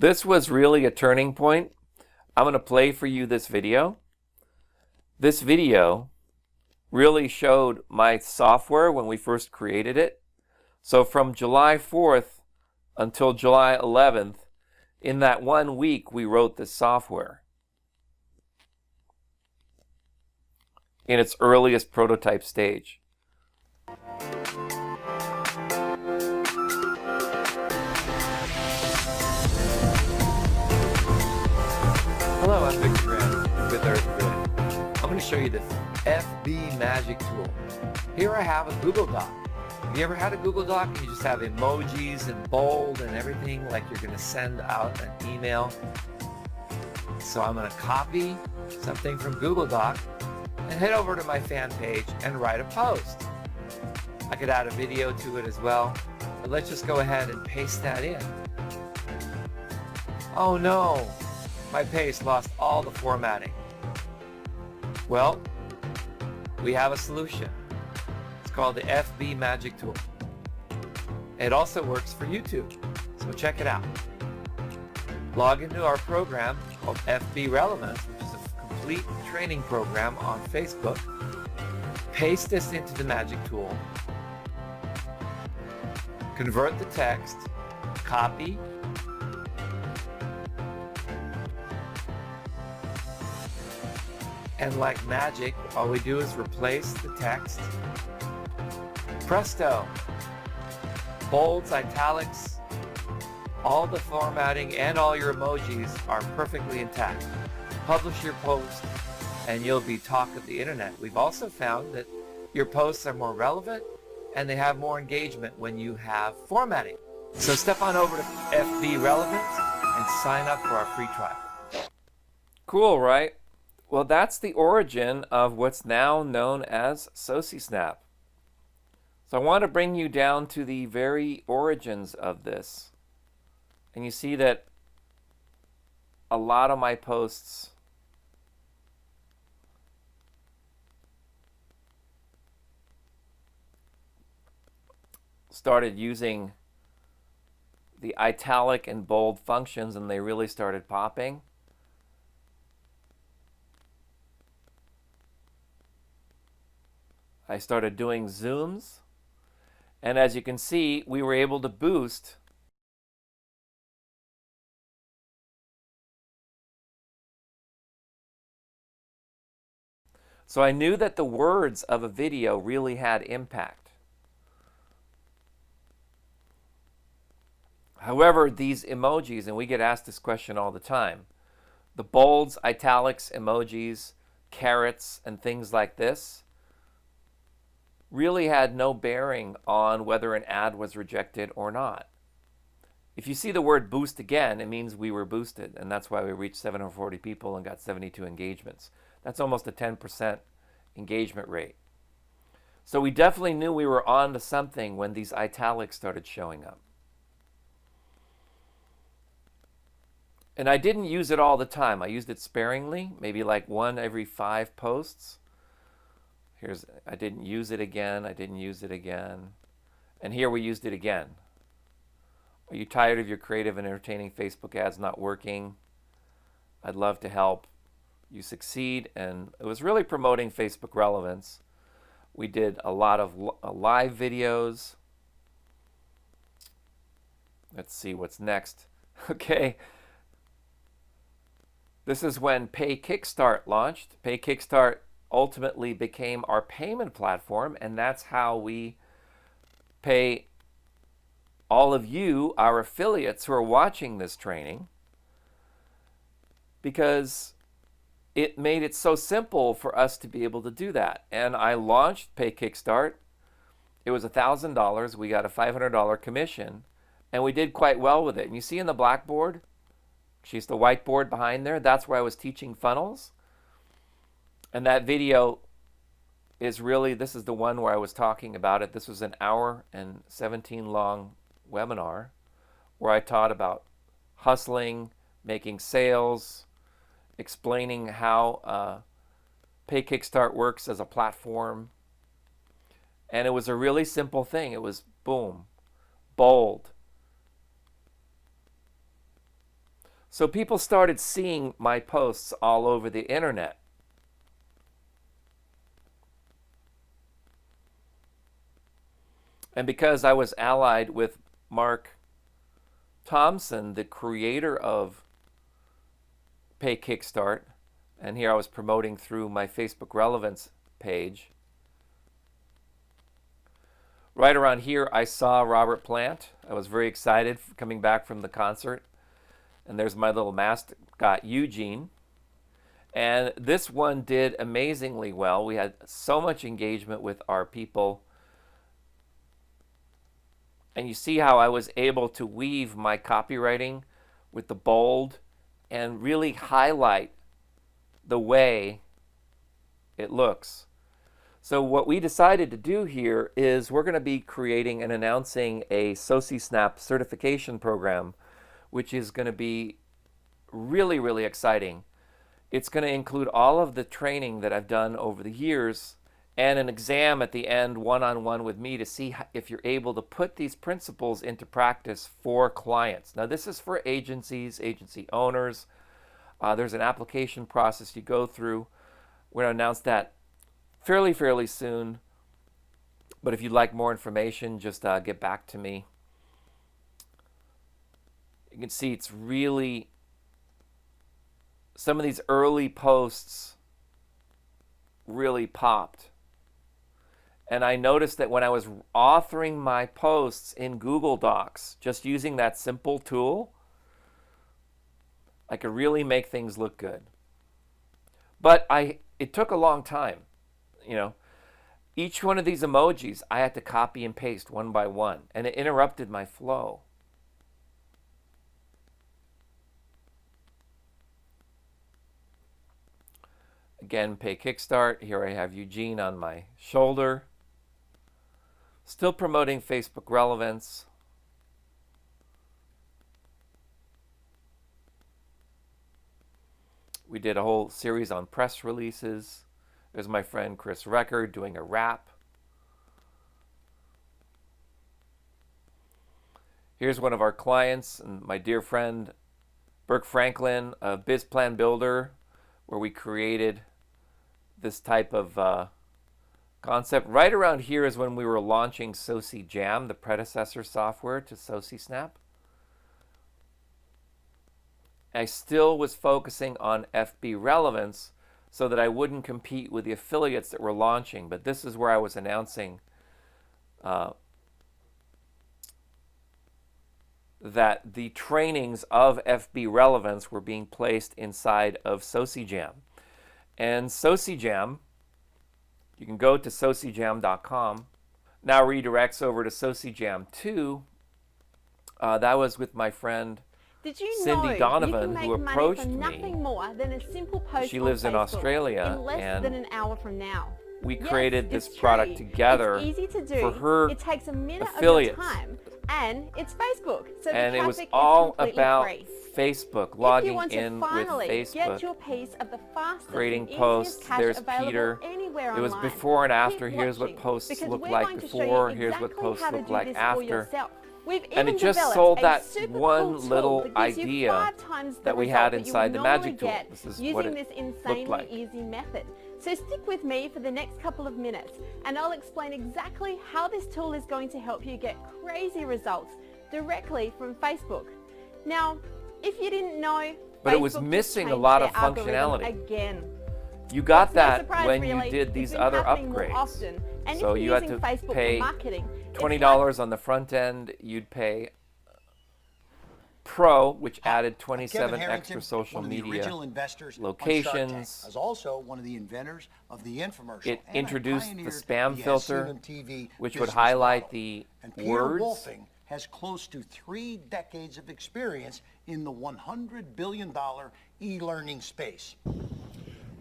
This was really a turning point. I'm going to play for you this video. This video really showed my software when we first created it. So from July 4th until July 11th, in that 1 week, we wrote this software in its earliest prototype stage. Hello, I'm Victor Grant with EarthGrid. I'm going to show you the FB Magic tool. Here I have a Google Doc. Have you ever had a Google Doc and you just have emojis and bold and everything like you're going to send out an email? So I'm going to copy something from Google Doc and head over to my fan page and write a post. I could add a video to it as well, but let's just go ahead and paste that in. Oh no, my paste lost all the formatting. Well, we have a solution. It's called the FB Magic tool. It also works for YouTube, so check it out. Log into our program called FB Relevance, which is a complete training program on Facebook. Paste this into the Magic tool. Convert the text, copy, and like magic, all we do is replace the text. Presto! Bolds, italics, all the formatting and all your emojis are perfectly intact. Publish your post and you'll be talk of the internet. We've also found that your posts are more relevant and they have more engagement when you have formatting. So step on over to FB Relevance and sign up for our free trial. Cool, right? Well, that's the origin of what's now known as SociSNAP. So I want to bring you down to the very origins of this. And you see that a lot of my posts started using the italic and bold functions, and they really started popping. I started doing zooms, and as you can see, we were able to boost so I knew that the words of a video really had impact. However, these emojis, and we get asked this question all the time, the bolds, italics, emojis, carrots, and things like this really had no bearing on whether an ad was rejected or not. If you see the word boost again, it means we were boosted, and that's why we reached 740 people and got 72 engagements. That's almost a 10% engagement rate. So we definitely knew we were on to something when these italics started showing up. And I didn't use it all the time. I used it sparingly, maybe like 1 every 5 posts. I didn't use it again, I didn't use it again. And here we used it again. Are you tired of your creative and entertaining Facebook ads not working? I'd love to help you succeed. And it was really promoting Facebook relevance. We did a lot of live videos. Let's see what's next. Okay. This is when Pay Kickstart launched. Pay Kickstart ultimately became our payment platform, and that's how we pay all of you, our affiliates who are watching this training, because it made it so simple for us to be able to do that. And I launched Pay Kickstart. It was $1,000. We got a $500 commission, and we did quite well with it. And you see in the blackboard, she's the whiteboard behind there, that's where I was teaching funnels. And that video is really, this is the one where I was talking about it. This was an 1 hour and 17 long webinar where I taught about hustling, making sales, explaining how Pay Kickstart works as a platform. And it was a really simple thing. It was boom, bold, So people started seeing my posts all over the internet. And because I was allied with Mark Thompson, the creator of Pay Kickstart, and here I was promoting through my Facebook relevance page. Right around here, I saw Robert Plant. I was very excited coming back from the concert. And there's my little mascot, Eugene. And this one did amazingly well. We had so much engagement with our people. And you see how I was able to weave my copywriting with the bold and really highlight the way it looks. So what we decided to do here is we're going to be creating and announcing a SociSNAP certification program, which is going to be really, really exciting. It's going to include all of the training that I've done over the years and an exam at the end, one-on-one with me, to see if you're able to put these principles into practice for clients. Now, this is for agencies, agency owners. There's an application process you go through. We're going to announce that fairly soon. But if you'd like more information, just get back to me. You can see it's really, some of these early posts really popped. And I noticed that when I was authoring my posts in Google Docs, just using that simple tool, I could really make things look good. But it took a long time. You know, each one of these emojis I had to copy and paste one by one, and it interrupted my flow. Again, Pay Kickstart. Here I have Eugene on my shoulder. Still promoting Facebook relevance. We did a whole series on press releases. There's my friend Chris Record doing a rap. Here's one of our clients and my dear friend Burke Franklin, a biz plan builder, where we created this type of concept. Right around here is when we were launching SociJam, the predecessor software to SociSNAP. I still was focusing on FB relevance so that I wouldn't compete with the affiliates that were launching. But this is where I was announcing that the trainings of FB relevance were being placed inside of SociJam. And SociJam, you can go to SociJam.com, now redirects over to SociJam 2. That was with my friend Did you Cindy know Donovan, you can who make approached money from me. nothing more than a simple post She on lives in Facebook Australia, in less and than an hour from now? we Yes, created this it's product true. together It's easy to do. for her it takes a minute affiliates. of your time, and it's Facebook, so And the it was traffic all is completely about free. Facebook, If you logging want to in with finally Facebook, get your piece of the fastest creating and easiest posts. cash There's available Peter. anywhere It was online, before and after. keep Here's what watching, posts because look we're like going to show before. you Here's what exactly posts how to look do like this for after. yourself. We've And even it just developed sold a that super one cool tool little that gives you idea 5 times the that we result had that inside you the would magic normally tool. get This is using what it this looked insanely like. easy method. So stick with me for the next couple of minutes, and I'll explain exactly how this tool is going to help you get crazy results directly from Facebook. Now, if you didn't know, But it was Facebook just missing a changed lot their of algorithm functionality. again. You got It's no that surprise, when really. you did It's these been other happening more upgrades. often. And So if you you're had using to Facebook pay for marketing, it's $20 on the front end. You'd pay Pro, which added 27 extra social media locations. As also one of the inventors of the infomercial. It and I introduced the pioneered spam the filter, SCMTV which would business highlight model. the And Peter words. Wolfing has close to 3 decades of experience in the $100 billion e-learning space.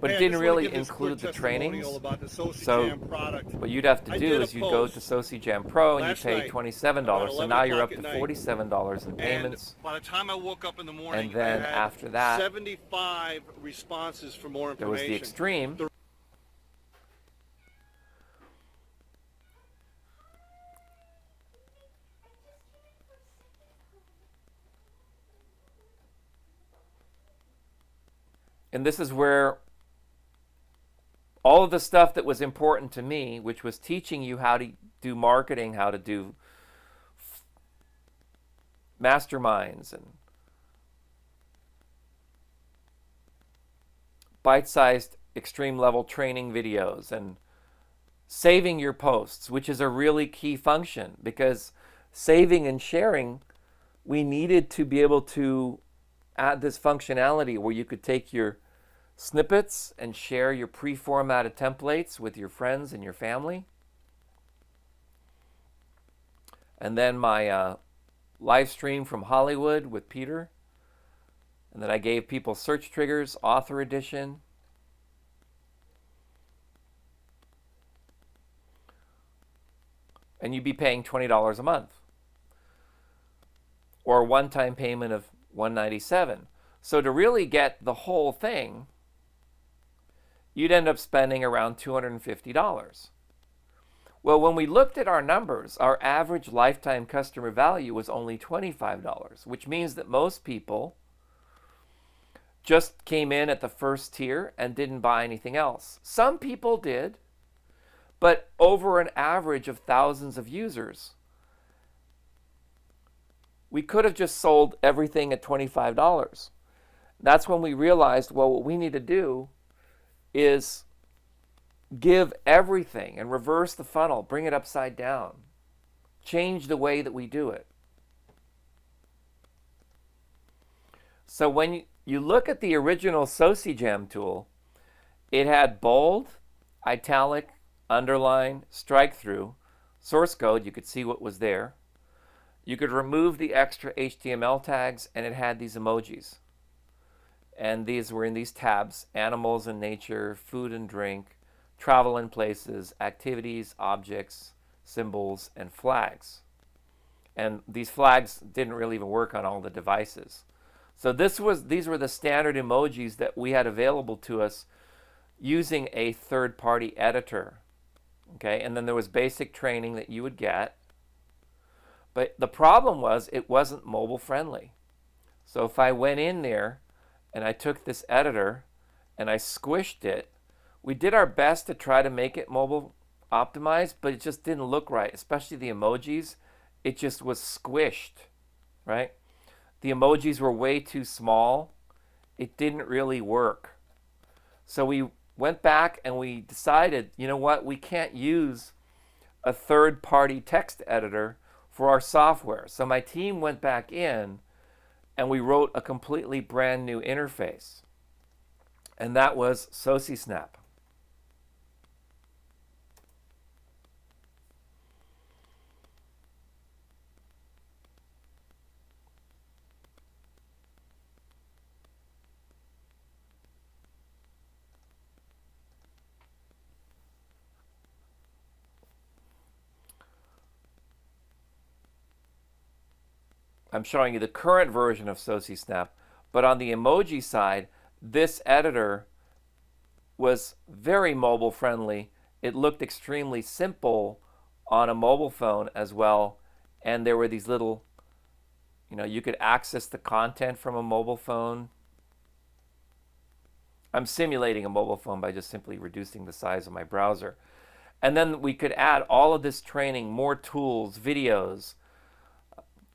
But it Hey, I didn't just wanna really give this include quick the trainings. testimonial about the So SociJam product. what you'd have to I do did is a you go to post SociJam Pro and you last pay night, $27. about So now you're up 11 to o'clock at night. $47 in payments. And by the time I woke up in the morning, And then I had after that, 75 responses for more There was information. the extreme. And this is where all of the stuff that was important to me, which was teaching you how to do marketing, how to do masterminds and bite-sized extreme level training videos and saving your posts, which is a really key function, because saving and sharing, we needed to be able to add this functionality where you could take your snippets and share your pre-formatted templates with your friends and your family. And then my live stream from Hollywood with Peter. And then I gave people search triggers, author edition. And you'd be paying $20 a month, or a one-time payment of $197. So to really get the whole thing, you'd end up spending around $250. Well, when we looked at our numbers, our average lifetime customer value was only $25, which means that most people just came in at the first tier and didn't buy anything else. Some people did, but over an average of thousands of users, we could have just sold everything at $25. That's when we realized, well, what we need to do is give everything and reverse the funnel, bring it upside down, change the way that we do it. So when you look at the original SociJam tool, it had bold, italic, underline, strike through, source code, you could see what was there. You could remove the extra HTML tags, and it had these emojis. And these were in these tabs: animals and nature, food and drink, travel and places, activities, objects, symbols, and flags. And these flags didn't really even work on all the devices. So these were the standard emojis that we had available to us using a third-party editor. Okay, and then there was basic training that you would get. But the problem was it wasn't mobile friendly. So if I went in there and I took this editor and I squished it, we did our best to try to make it mobile optimized, but it just didn't look right, especially the emojis. It just was squished, right? The emojis were way too small. It didn't really work. So we went back and we decided, you know what, we can't use a third-party text editor for our software. So my team went back in and we wrote a completely brand new interface. And that was SociSNAP. I'm showing you the current version of SociSNAP, but on the emoji side, this editor was very mobile friendly. It looked extremely simple on a mobile phone as well, and there were these little, you could access the content from a mobile phone. I'm simulating a mobile phone by just simply reducing the size of my browser. And then we could add all of this training, more tools, videos.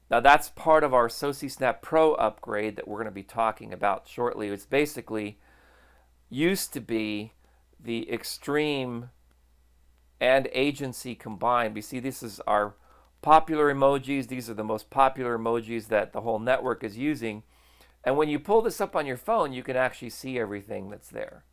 Now that's part of our SociSNAP Pro upgrade that we're going to be talking about shortly. It's basically used to be the extreme and agency combined. You see, this is our popular emojis. These are the most popular emojis that the whole network is using. And when you pull this up on your phone, you can actually see everything that's there.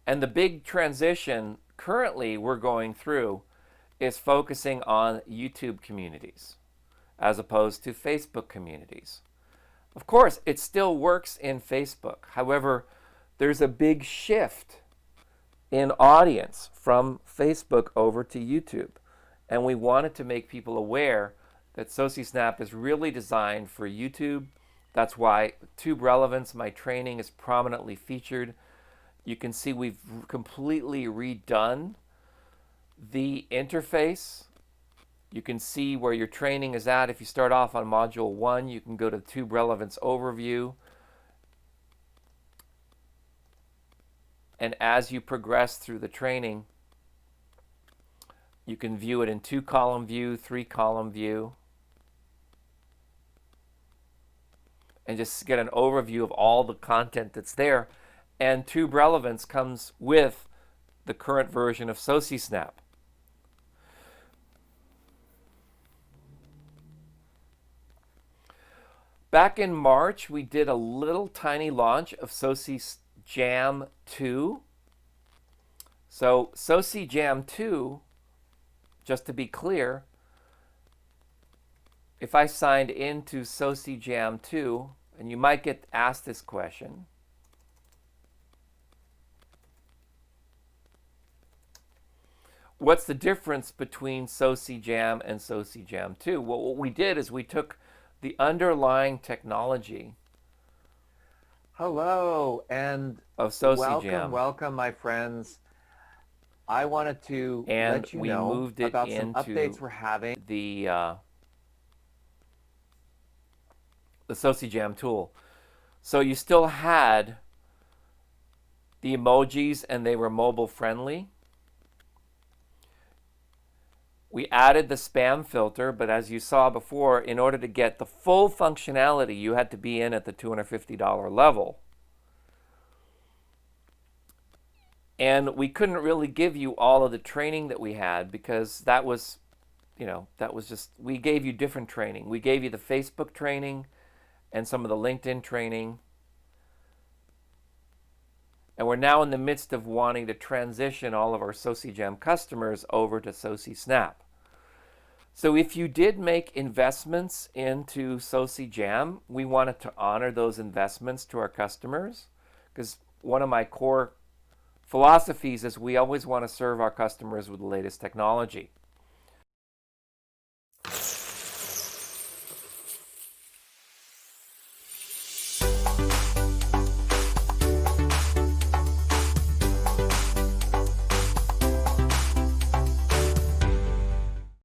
And the big transition currently we're going through is focusing on YouTube communities as opposed to Facebook communities. Of course, it still works in Facebook. However, there's a big shift in audience from Facebook over to YouTube. And we wanted to make people aware that SociSNAP is really designed for YouTube. That's why Tube Relevance, my training, is prominently featured. You can see we've completely redone the interface. You can see where your training is at. If you start off on Module 1, you can go to Tube Relevance Overview. And as you progress through the training, you can view it in 2-column view, 3-column view, and just get an overview of all the content that's there. And Tube Relevance comes with the current version of SociSNAP. Back in March, we did a little tiny launch of SociJam 2. So SociJam 2, just to be clear, if I signed into SociJam 2, and you might get asked this question, what's the difference between SociJam and SociJam 2? Well, what we did is we took the underlying technology Hello and of SociJam, welcome, my friends. I wanted to and let you we know moved it about some into updates we're having. the SociJam tool. So you still had the emojis and they were mobile friendly. We added the spam filter, but as you saw before, in order to get the full functionality, you had to be in at the $250 level. And we couldn't really give you all of the training that we had because that was, we gave you different training. We gave you the Facebook training and some of the LinkedIn training. And we're now in the midst of wanting to transition all of our SociJam customers over to SociSNAP. So if you did make investments into SociJam, we wanted to honor those investments to our customers, because one of my core philosophies is we always want to serve our customers with the latest technology.